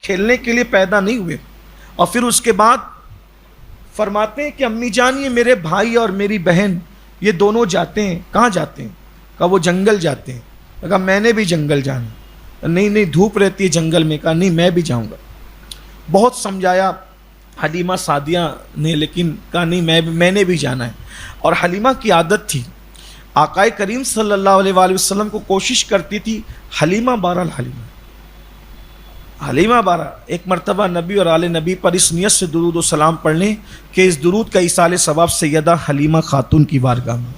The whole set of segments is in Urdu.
کھیلنے کے لیے پیدا نہیں ہوئے. اور پھر اس کے بعد فرماتے ہیں کہ امی جان یہ میرے بھائی اور میری بہن یہ دونوں جاتے ہیں. کہاں جاتے ہیں؟ کہا وہ جنگل جاتے ہیں. کہا میں نے بھی جنگل جانا. نہیں دھوپ رہتی ہے جنگل میں. کہا نہیں میں بھی جاؤں گا. بہت سمجھایا حلیمہ سعدیہ نے, لیکن کہا نہیں میں نے بھی جانا ہے. اور حلیمہ کی عادت تھی, آقا کریم صلی اللہ علیہ وآلہ وسلم کو کوشش کرتی تھی حلیمہ بارہ ایک مرتبہ نبی اور آل نبی پر اس نیت سے درود و سلام پڑھ لیں کہ اس درود کا ایصال ثواب سیدہ حلیمہ خاتون کی بارگاہ میں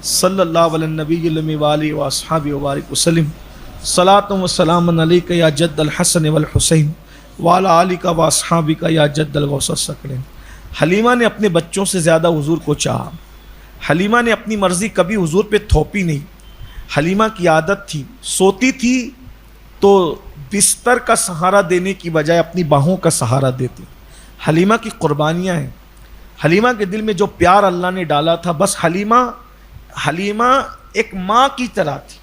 صلی اللہ علیہ نبی وآلہ واصحابہ وبارک وسلم. صلاۃ و سلام علیک یا جد الحسن والحسین وعلی آلک واصحابک یا جد الغوث الثقلین. حلیمہ نے اپنے بچوں سے زیادہ حضور کو چاہا. حلیمہ نے اپنی مرضی کبھی حضور پہ تھوپی نہیں. حلیمہ کی عادت تھی, سوتی تھی تو بستر کا سہارا دینے کی بجائے اپنی باہوں کا سہارا دیتے. حلیمہ کی قربانیاں ہیں. حلیمہ کے دل میں جو پیار اللہ نے ڈالا تھا, بس حلیمہ ایک ماں کی طرح تھی,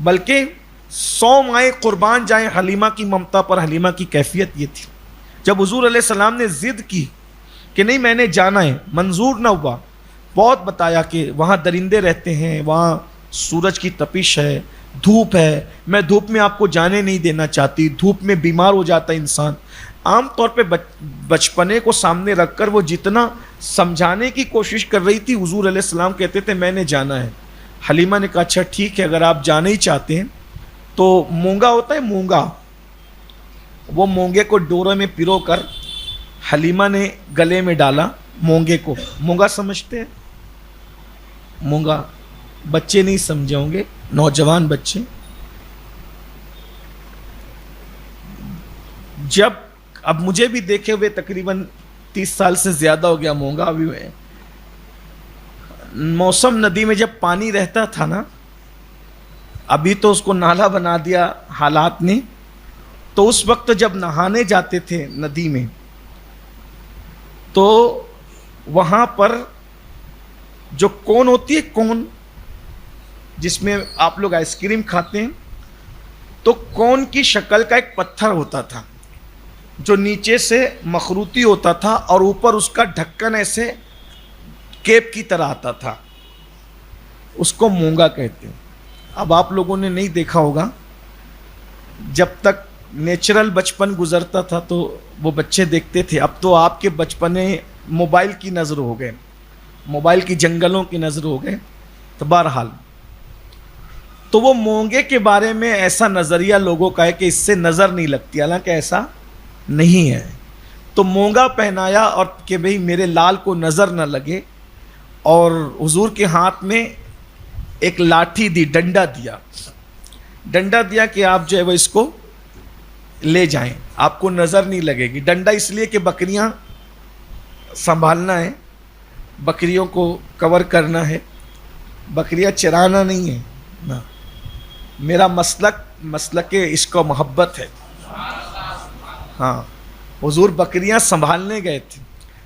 بلکہ 100 مائیں قربان جائیں حلیمہ کی ممتا پر. حلیمہ کی کیفیت یہ تھی, جب حضور علیہ السلام نے ضد کی کہ نہیں میں نے جانا ہے, منظور نہ ہوا. بہت بتایا کہ وہاں درندے رہتے ہیں, وہاں سورج کی تپش ہے, دھوپ ہے, میں دھوپ میں آپ کو جانے نہیں دینا چاہتی, دھوپ میں بیمار ہو جاتا ہے انسان. عام طور پہ بچپنے کو سامنے رکھ کر وہ جتنا سمجھانے کی کوشش کر رہی تھی, حضور علیہ السلام کہتے تھے میں نے جانا ہے. حلیمہ نے کہا اچھا ٹھیک ہے, اگر آپ جانا ہی چاہتے ہیں تو مونگا ہوتا ہے مونگا, وہ مونگے کو ڈورے میں پرو کر حلیمہ نے گلے میں ڈالا. مونگے کو, مونگا سمجھتے ہیں؟ مونگا بچے نہیں سمجھے ہوں گے, نوجوان بچے. جب اب مجھے بھی دیکھے ہوئے تقریباً 30 سال سے زیادہ ہو گیا, مونگا بھی ہوئے. موسم ندی میں جب پانی رہتا تھا نا, ابھی تو اس کو نالا بنا دیا حالات نے, تو اس وقت جب نہانے جاتے تھے ندی میں تو وہاں پر جو کون ہوتی ہے, کون جس میں آپ لوگ آئس کریم کھاتے ہیں, تو کون کی شکل کا ایک پتھر ہوتا تھا جو نیچے سے مخروطی ہوتا تھا اور اوپر اس کا ڈھکن ایسے کیپ کی طرح آتا تھا, اس کو مونگا کہتے ہیں. اب آپ لوگوں نے نہیں دیکھا ہوگا, جب تک نیچرل بچپن گزرتا تھا تو وہ بچے دیکھتے تھے. اب تو آپ کے بچپنے موبائل کی نظر ہو گئے, موبائل کی جنگلوں کی نظر ہو گئے. تو بہرحال تو وہ مونگے کے بارے میں ایسا نظریہ لوگوں کا ہے کہ اس سے نظر نہیں لگتی, حالانکہ ایسا نہیں ہے. تو مونگا پہنایا اور کہ بھئی میرے لال کو نظر نہ لگے, اور حضور کے ہاتھ میں ایک لاٹھی دی, ڈنڈا دیا کہ آپ جو ہے وہ اس کو لے جائیں, آپ کو نظر نہیں لگے گی. ڈنڈا اس لیے کہ بکریاں سنبھالنا ہے, بکریوں کو کور کرنا ہے, بکریاں چرانا نہیں ہے نا. میرا مسلک عشق و محبت ہے. ہاں, حضور بکریاں سنبھالنے گئے تھے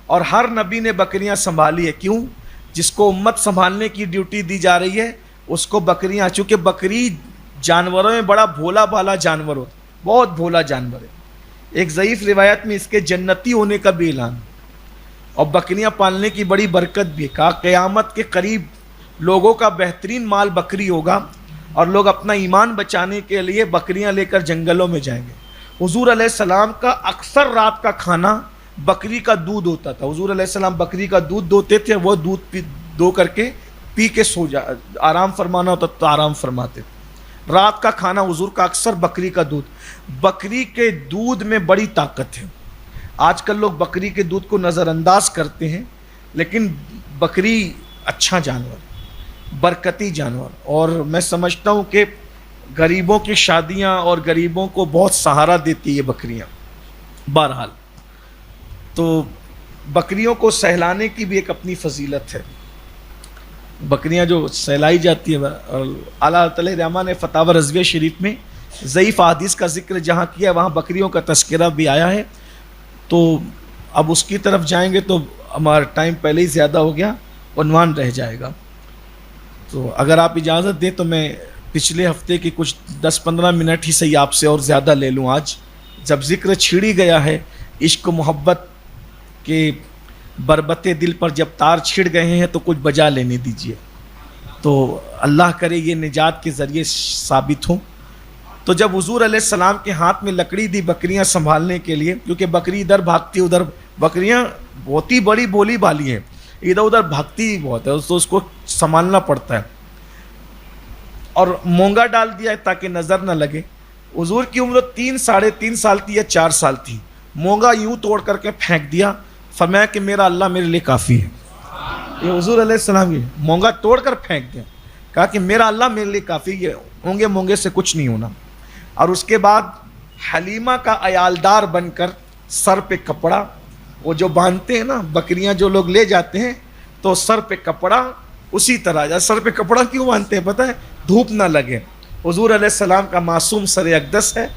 اور ہر نبی نے بکریاں سنبھالی ہے. کیوں؟ جس کو امت سنبھالنے کی ڈیوٹی دی جا رہی ہے اس کو بکریاں, چونکہ بکری جانوروں میں بڑا بھولا بھالا جانور ہوتا, بہت بھولا جانور ہے. ایک ضعیف روایت میں اس کے جنتی ہونے کا بھی اعلان, اور بکریاں پالنے کی بڑی برکت بھی. کہا قیامت کے قریب لوگوں کا بہترین مال بکری ہوگا اور لوگ اپنا ایمان بچانے کے لیے بکریاں لے کر جنگلوں میں جائیں گے. حضور علیہ السلام کا اکثر رات کا کھانا بکری کا دودھ ہوتا تھا. حضور علیہ السلام بکری کا دودھ دوتے تھے, وہ دودھ دو کر کے پی کے آرام فرمانا ہوتا تو آرام فرماتے تھے. رات کا کھانا حضور کا اکثر بکری کا دودھ. بکری کے دودھ میں بڑی طاقت ہے. آج کل لوگ بکری کے دودھ کو نظر انداز کرتے ہیں, لیکن بکری اچھا جانور, برکتی جانور, اور میں سمجھتا ہوں کہ غریبوں کی شادیاں اور غریبوں کو بہت سہارا دیتی ہے بکریاں. بہرحال تو بکریوں کو سہلانے کی بھی ایک اپنی فضیلت ہے. بکریاں جو سہلائی جاتی ہے, اور اعلیٰ تعالی رحمٰ نے فتاوی رضویہ شریف میں ضعیف احادیث کا ذکر جہاں کیا وہاں بکریوں کا تذکرہ بھی آیا ہے. تو اب اس کی طرف جائیں گے تو ہمارا ٹائم پہلے ہی زیادہ ہو گیا, عنوان رہ جائے گا. تو اگر آپ اجازت دیں تو میں پچھلے ہفتے کی کچھ 10-15 منٹ ہی صحیح آپ سے اور زیادہ لے لوں آج, جب ذکر چھڑی گیا ہے، عشق و محبت کے بربتے دل پر جب تار چھڑ گئے ہیں تو کچھ بجا لینے دیجیے، تو اللہ کرے یہ نجات کے ذریعے ثابت ہوں۔ تو جب حضور علیہ السلام کے ہاتھ میں لکڑی دی بکریاں سنبھالنے کے لیے، کیونکہ بکری ادھر بھاگتی ادھر، بکریاں بہت ہی بڑی بولی بالی ہیں، ادھر ادھر بھاگتی بہت ہے، تو اس کو سنبھالنا پڑتا ہے، اور مونگا ڈال دیا ہے تاکہ نظر نہ لگے۔ حضور کی عمر 3 ساڑھے 3 سال تھی یا 4 سال تھی، مونگا یوں توڑ کر کے پھینک دیا، فرمایا کہ میرا اللہ میرے لیے کافی ہے۔ یہ حضور علیہ السلام یہ مونگا توڑ کر پھینک دیا، کہا کہ میرا اللہ میرے لیے کافی ہے، اونگے مونگے سے کچھ نہیں ہونا۔ اور اس کے بعد حلیمہ کا عیالدار بن کر سر پہ کپڑا، وہ جو باندھتے ہیں نا بکریاں جو لوگ لے جاتے ہیں، تو سر پہ کپڑا اسی طرح، سر پہ کپڑا کیوں باندھتے ہیں پتہ ہے؟ دھوپ نہ لگے۔ حضور علیہ السلام کا معصوم سر اقدس ہے،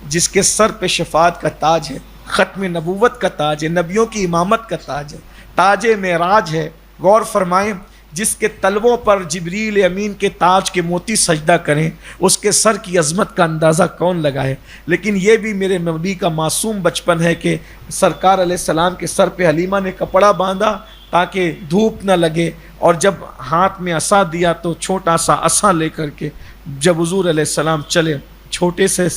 جس کے سر پہ شفاعت کا تاج ہے، ختم نبوت کا تاج ہے، نبیوں کی امامت کا تاج ہے، تاج معراج ہے۔ غور فرمائیں، جس کے تلووں پر جبریل امین کے تاج کے موتی سجدہ کریں، اس کے سر کی عظمت کا اندازہ کون لگائے؟ لیکن یہ بھی میرے نبی کا معصوم بچپن ہے کہ سرکار علیہ السلام کے سر پہ حلیمہ نے کپڑا باندھا تاکہ دھوپ نہ لگے، اور جب ہاتھ میں عصا دیا تو چھوٹا سا عصا لے کر کے جب حضور علیہ السلام چلے، چھوٹے سے،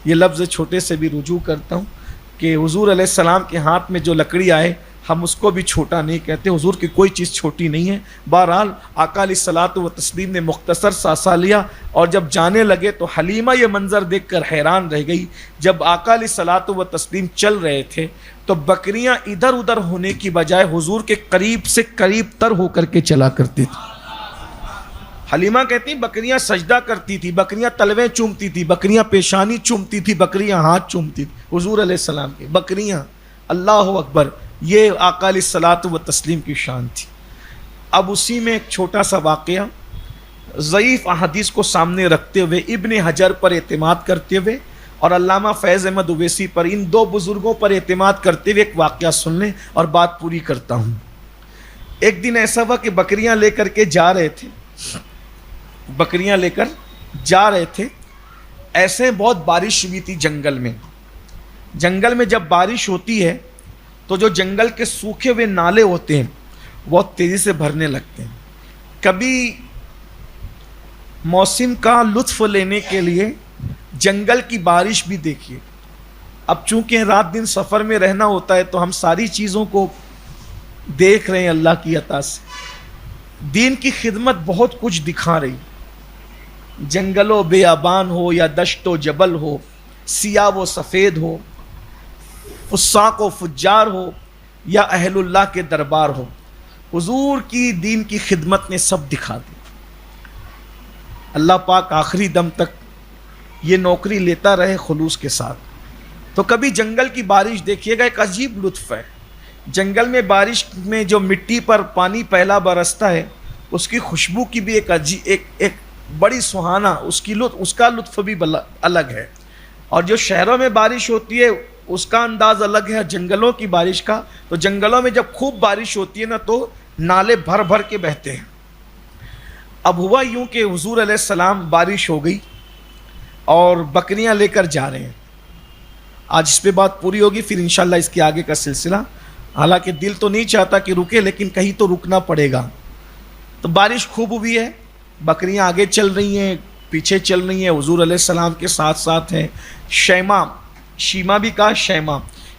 یہ لفظ چھوٹے سے بھی رجوع کرتا ہوں کہ حضور علیہ السلام کے ہاتھ میں جو لکڑی آئے ہم اس کو بھی چھوٹا نہیں کہتے، حضور کی کوئی چیز چھوٹی نہیں ہے۔ بہرحال آقا علیہ الصلوۃ والتسلیم نے مختصر سا عصا لیا، اور جب جانے لگے تو حلیمہ یہ منظر دیکھ کر حیران رہ گئی۔ جب آقا علیہ الصلوۃ والتسلیم چل رہے تھے تو بکریاں ادھر ادھر ہونے کی بجائے حضور کے قریب سے قریب تر ہو کر کے چلا کرتی تھی۔ حلیمہ کہتی ہیں بکریاں سجدہ کرتی تھی، بکریاں تلویں چومتی تھی، بکریاں پیشانی چومتی تھی، بکریاں ہاتھ چومتی تھی حضور علیہ السلام کی بکریاں۔ اللہ اکبر، یہ آقا علیہ الصلوۃ والتسلیم کی شان تھی۔ اب اسی میں ایک چھوٹا سا واقعہ ضعیف احادیث کو سامنے رکھتے ہوئے، ابن حجر پر اعتماد کرتے ہوئے اور علامہ فیض احمد اویسی پر، ان دو بزرگوں پر اعتماد کرتے ہوئے ایک واقعہ سن لیں اور بات پوری کرتا ہوں۔ ایک دن ایسا ہوا کہ بکریاں لے کر کے جا رہے تھے، بکریاں لے کر جا رہے تھے، ایسے بہت بارش ہوئی تھی جنگل میں۔ جنگل میں جب بارش ہوتی ہے تو جو جنگل کے سوکھے ہوئے نالے ہوتے ہیں بہت تیزی سے بھرنے لگتے ہیں۔ کبھی موسم کا لطف لینے کے لیے جنگل کی بارش بھی دیکھیے۔ اب چونکہ رات دن سفر میں رہنا ہوتا ہے تو ہم ساری چیزوں کو دیکھ رہے ہیں اللہ کی عطا سے۔ دین کی خدمت بہت کچھ دکھا رہی، جنگل و بیابان ہو یا دشت و جبل ہو، سیاہ و سفید ہو، فساق و فجار ہو یا اہل اللہ کے دربار ہو، حضور کی دین کی خدمت نے سب دکھا دی۔ اللہ پاک آخری دم تک یہ نوکری لیتا رہے خلوص کے ساتھ۔ تو کبھی جنگل کی بارش دیکھیے گا، ایک عجیب لطف ہے۔ جنگل میں بارش میں جو مٹی پر پانی پہلا برستا ہے، اس کی خوشبو کی بھی ایک بڑی سہانا، اس کا لطف بھی الگ ہے۔ اور جو شہروں میں بارش ہوتی ہے اس کا انداز الگ ہے جنگلوں کی بارش کا۔ تو جنگلوں میں جب خوب بارش ہوتی ہے نا تو نالے بھر بھر کے بہتے ہیں۔ اب ہوا یوں کہ حضور علیہ السلام بارش ہو گئی اور بکریاں لے کر جا رہے ہیں۔ آج اس پہ بات پوری ہوگی، پھر انشاءاللہ اس کے آگے کا سلسلہ۔ حالانکہ دل تو نہیں چاہتا کہ رکے، لیکن کہیں تو رکنا پڑے گا۔ تو بارش خوب ہوئی ہے، بکریاں آگے چل رہی ہیں، پیچھے چل رہی ہیں، حضور علیہ السلام کے ساتھ ساتھ ہیں۔ شیما بھی کہا،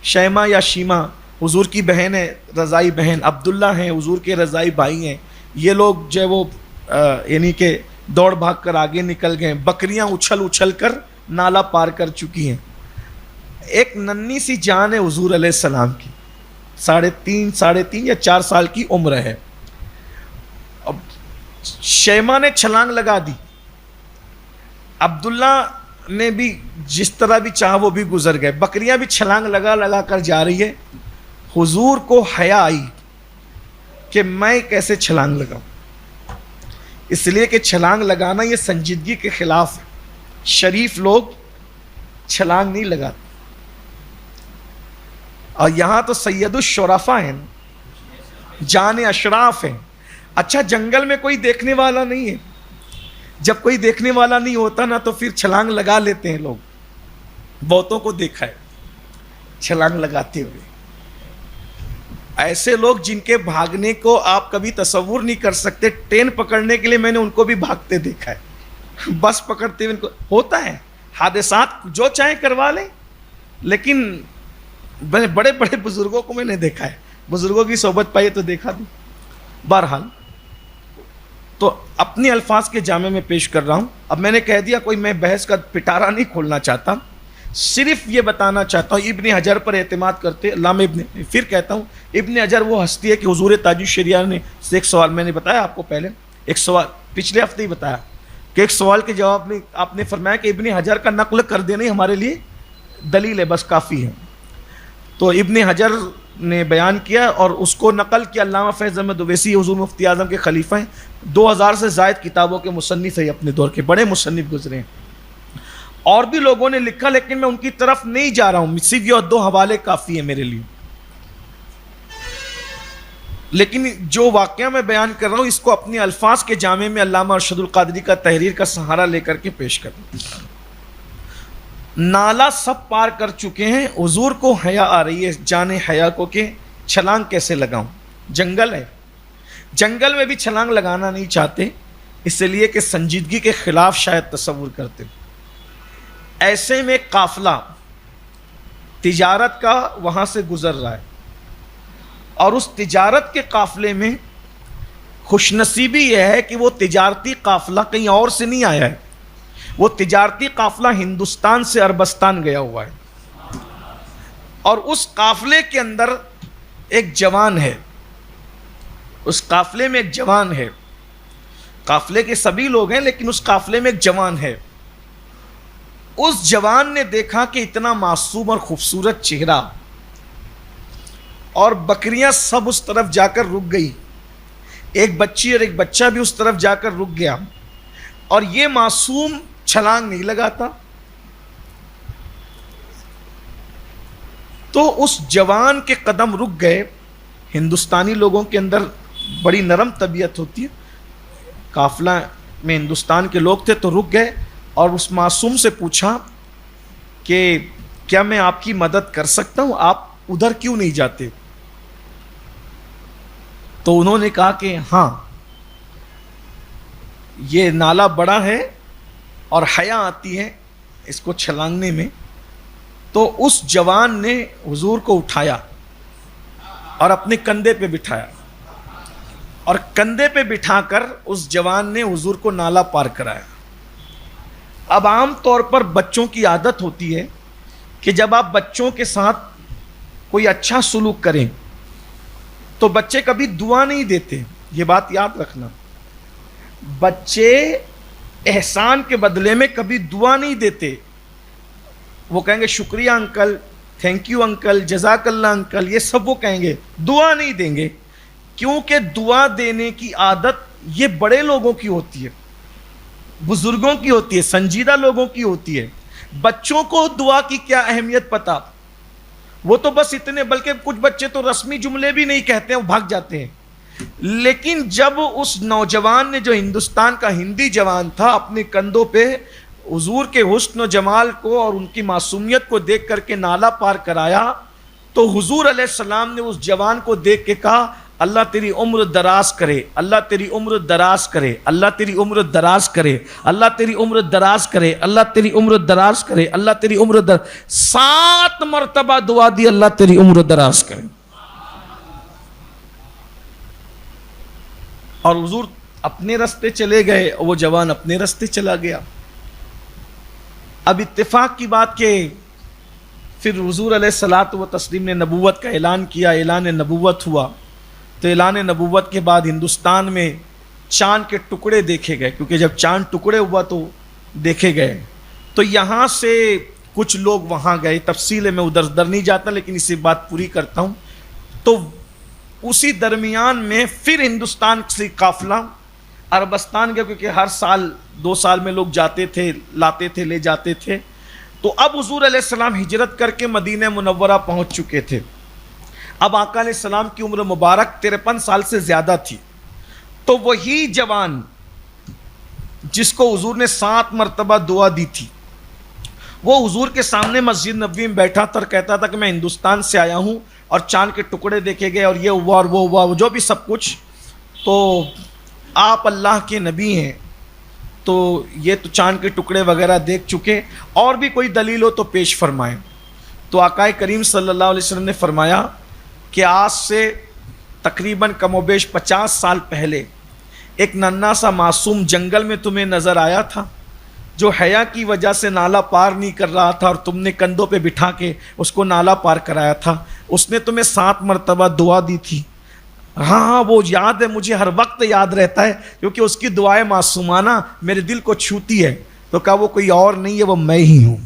شیما یا شیما حضور کی بہن ہے، رضائی بہن، عبداللہ ہیں حضور کے رضائی بھائی ہیں۔ یہ لوگ جو ہے وہ یعنی کہ دوڑ بھاگ کر آگے نکل گئے، بکریاں اچھل کر نالا پار کر چکی ہیں۔ ایک ننھی سی جان ہے حضور علیہ السلام کی، 3.5 یا 4 سال کی عمر ہے۔ اب شیما نے چھلانگ لگا دی، عبداللہ نے بھی جس طرح بھی چاہا وہ بھی گزر گئے، بکریاں بھی چھلانگ لگا کر جا رہی ہے۔ حضور کو حیا آئی کہ میں کیسے چھلانگ لگاؤں، اس لیے کہ چھلانگ لگانا یہ سنجیدگی کے خلاف ہے، شریف لوگ چھلانگ نہیں لگاتے۔ اور یہاں تو سید الشرفاء ہیں، جان اشراف ہیں۔ اچھا جنگل میں کوئی دیکھنے والا نہیں ہے، جب کوئی دیکھنے والا نہیں ہوتا نا تو پھر چھلانگ لگا لیتے ہیں لوگ، بہتوں کو دیکھا ہے۔ چھلانگ لگاتے ہوئے. ایسے لوگ جن کے بھاگنے کو آپ کبھی تصور نہیں کر سکتے. ٹرین پکڑنے کے لیے میں نے ان کو بھی بھاگتے دیکھا ہے, بس پکڑتے ہوئے. ان کو ہوتا ہے حادثات, جو چاہیں کروا لیں, لیکن بڑے بڑے بزرگوں کو میں نے دیکھا ہے. بزرگوں کی صحبت پائی تو دیکھا بھی. بہرحال تو اپنے الفاظ کے جامع میں پیش کر رہا ہوں. اب میں نے کہہ دیا, کوئی میں بحث کا پٹارا نہیں کھولنا چاہتا, صرف یہ بتانا چاہتا ہوں. ابن حجر پر اعتماد کرتے علامہ پھر کہتا ہوں, ابن حجر وہ ہستی ہے کہ حضور تاج الشریعہ نے ایک سوال میں نے بتایا آپ کو پہلے, ایک سوال پچھلے ہفتے ہی بتایا کہ ایک سوال کے جواب میں آپ نے فرمایا کہ ابن حجر کا نقل کر دینا ہی ہمارے لیے دلیل ہے, بس کافی ہے. تو ابن حجر نے بیان کیا اور اس کو نقل کیا علامہ فیض احمد اویسی, حضور مفتی اعظم کے خلیفہ ہیں, 2000 سے زائد کتابوں کے مصنف ہیں, اپنے دور کے بڑے مصنف گزرے ہیں. اور بھی لوگوں نے لکھا, لیکن میں ان کی طرف نہیں جا رہا ہوں, صرف یہ 2 حوالے کافی ہیں میرے لیے. لیکن جو واقعہ میں بیان کر رہا ہوں اس کو اپنے الفاظ کے جامع میں علامہ ارشد القادری کا تحریر کا سہارا لے کر کے پیش کر دوں. نالا سب پار کر چکے ہیں, حضور کو حیا آ رہی ہے جانے حیا کو کہ چھلانگ کیسے لگاؤں. جنگل ہے, جنگل میں بھی چھلانگ لگانا نہیں چاہتے, اس لیے کہ سنجیدگی کے خلاف شاید تصور کرتے. ایسے میں قافلہ تجارت کا وہاں سے گزر رہا ہے, اور اس تجارت کے قافلے میں خوش نصیبی یہ ہے کہ وہ تجارتی قافلہ کہیں اور سے نہیں آیا ہے, وہ تجارتی قافلہ ہندوستان سے عربستان گیا ہوا ہے. اور اس قافلے کے اندر ایک جوان ہے, اس قافلے میں ایک جوان ہے. قافلے کے سبھی لوگ ہیں لیکن اس قافلے میں ایک جوان ہے. اس جوان نے دیکھا کہ اتنا معصوم اور خوبصورت چہرہ, اور بکریاں سب اس طرف جا کر رک گئی, ایک بچی اور ایک بچہ بھی اس طرف جا کر رک گیا, اور یہ معصوم چھلانگ نہیں لگاتا. تو اس جوان کے قدم رک گئے. ہندوستانی لوگوں کے اندر بڑی نرم طبیعت ہوتی ہے, قافلہ میں ہندوستان کے لوگ تھے تو رک گئے, اور اس معصوم سے پوچھا کہ کیا میں آپ کی مدد کر سکتا ہوں, آپ ادھر کیوں نہیں جاتے؟ تو انہوں نے کہا کہ ہاں, یہ نالا بڑا ہے اور حیا آتی ہے اس کو چھلانگنے میں. تو اس جوان نے حضور کو اٹھایا اور اپنے کندھے پہ بٹھایا, اور کندھے پہ بٹھا کر اس جوان نے حضور کو نالا پار کرایا. اب عام طور پر بچوں کی عادت ہوتی ہے کہ جب آپ بچوں کے ساتھ کوئی اچھا سلوک کریں تو بچے کبھی دعا نہیں دیتے, یہ بات یاد رکھنا. بچے احسان کے بدلے میں کبھی دعا نہیں دیتے, وہ کہیں گے شکریہ انکل, تھینک یو انکل, جزاک اللہ انکل, یہ سب وہ کہیں گے, دعا نہیں دیں گے. کیونکہ دعا دینے کی عادت یہ بڑے لوگوں کی ہوتی ہے, بزرگوں کی ہوتی ہے, سنجیدہ لوگوں کی ہوتی ہے. بچوں کو دعا کی کیا اہمیت پتا, وہ تو بس اتنے, بلکہ کچھ بچے تو رسمی جملے بھی نہیں کہتے ہیں, وہ بھاگ جاتے ہیں. لیکن جب اس نوجوان نے, جو ہندوستان کا ہندی جوان تھا, اپنے کندھوں پہ حضور کے حسن و جمال کو اور ان کی معصومیت کو دیکھ کر کے نالا پار کرایا, تو حضور علیہ السلام نے اس جوان کو دیکھ کے کہا اللہ تیری عمر دراز کرے, اللہ تیری عمر دراز کرے, اللہ تیری عمر دراز کرے, اللہ تیری عمر دراز کرے, اللہ تیری عمر دراز کرے, اللہ تیری عمر دراز. 7 مرتبہ دعا دی اللہ تیری عمر دراز کرے. اور حضور اپنے راستے چلے گئے, وہ جوان اپنے راستے چلا گیا. اب اتفاق کی بات کہ پھر حضور علیہ الصلوۃ والتسلیم نے نبوت کا اعلان کیا, اعلان نبوت ہوا. تو اعلان نبوت کے بعد ہندوستان میں چاند کے ٹکڑے دیکھے گئے, کیونکہ جب چاند ٹکڑے ہوا تو دیکھے گئے. تو یہاں سے کچھ لوگ وہاں گئے, تفصیل میں ادھر نہیں جاتا, لیکن اسی بات پوری کرتا ہوں. تو اسی درمیان میں پھر ہندوستان سے قافلہ عربستان گیا, کیونکہ ہر سال 2 سال میں لوگ جاتے تھے, لاتے تھے, لے جاتے تھے. تو اب حضور علیہ السلام ہجرت کر کے مدینہ منورہ پہنچ چکے تھے. اب آقا علیہ السلام کی عمر مبارک 53 سال سے زیادہ تھی. تو وہی جوان جس کو حضور نے 7 مرتبہ دعا دی تھی, وہ حضور کے سامنے مسجد نبوی میں بیٹھا تھا اور کہتا تھا کہ میں ہندوستان سے آیا ہوں اور چاند کے ٹکڑے دیکھے گئے اور یہ ہوا اور وہ ہوا، جو بھی سب کچھ، تو آپ اللہ کے نبی ہیں تو یہ تو چاند کے ٹکڑے وغیرہ دیکھ چکے، اور بھی کوئی دلیل ہو تو پیش فرمائیں۔ تو آقا کریم صلی اللہ علیہ وسلم نے فرمایا کہ آج سے تقریباً کم و بیش 50 سال پہلے ایک ننھا سا معصوم جنگل میں تمہیں نظر آیا تھا، جو حیا کی وجہ سے نالا پار نہیں کر رہا تھا اور تم نے کندھوں پہ بٹھا کے اس کو نالا پار کرایا تھا۔ اس نے تمہیں 7 مرتبہ دعا دی تھی۔ ہاں وہ یاد ہے، مجھے ہر وقت یاد رہتا ہے، کیونکہ اس کی دعائیں معصومانہ میرے دل کو چھوتی ہے۔ تو کہا وہ کوئی اور نہیں ہے، وہ میں ہی ہوں۔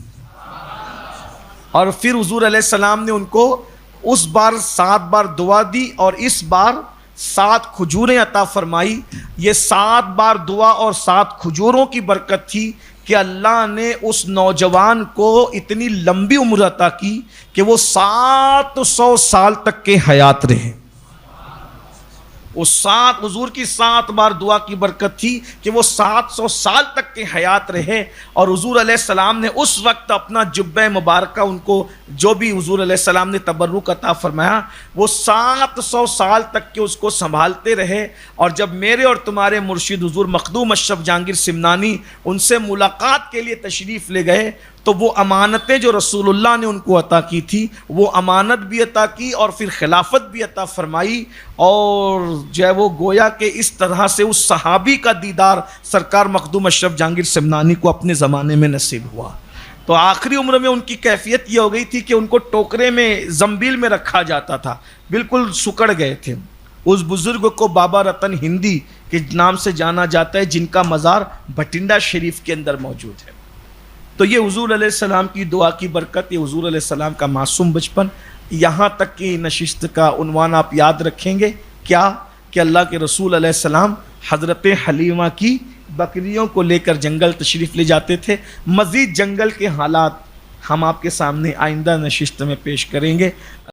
اور پھر حضور علیہ السلام نے ان کو اس بار 7 بار دعا دی اور اس بار 7 کھجوریں عطا فرمائی۔ یہ 7 بار دعا اور 7 کھجوروں کی برکت تھی کہ اللہ نے اس نوجوان کو اتنی لمبی عمر عطا کی کہ وہ 700 سال تک کے حیات رہے۔ وہ 7 حضور کی 7 بار دعا کی برکت تھی کہ وہ 700 سال تک کے حیات رہے، اور حضور علیہ السلام نے اس وقت اپنا جبہ مبارکہ ان کو جو بھی حضور علیہ السلام نے تبرک عطا فرمایا وہ 700 سال تک کے اس کو سنبھالتے رہے۔ اور جب میرے اور تمہارے مرشد حضور مخدوم اشرف جہانگیر سمنانی ان سے ملاقات کے لیے تشریف لے گئے تو وہ امانتیں جو رسول اللہ نے ان کو عطا کی تھی وہ امانت بھی عطا کی اور پھر خلافت بھی عطا فرمائی، اور جو ہے وہ گویا کہ اس طرح سے اس صحابی کا دیدار سرکار مخدوم اشرف جہانگیر سمنانی کو اپنے زمانے میں نصیب ہوا۔ تو آخری عمر میں ان کی کیفیت یہ ہو گئی تھی کہ ان کو ٹوکرے میں زنبیل میں رکھا جاتا تھا، بالکل سکڑ گئے تھے۔ اس بزرگ کو بابا رتن ہندی کے نام سے جانا جاتا ہے، جن کا مزار بھٹنڈا شریف کے اندر موجود ہے۔ تو یہ حضور علیہ السلام کی دعا کی برکت، یہ حضور علیہ السلام کا معصوم بچپن، یہاں تک کہ نشست کا عنوان آپ یاد رکھیں گے کیا کہ اللہ کے رسول علیہ السلام حضرت حلیمہ کی بکریوں کو لے کر جنگل تشریف لے جاتے تھے۔ مزید جنگل کے حالات ہم آپ کے سامنے آئندہ نشست میں پیش کریں گے۔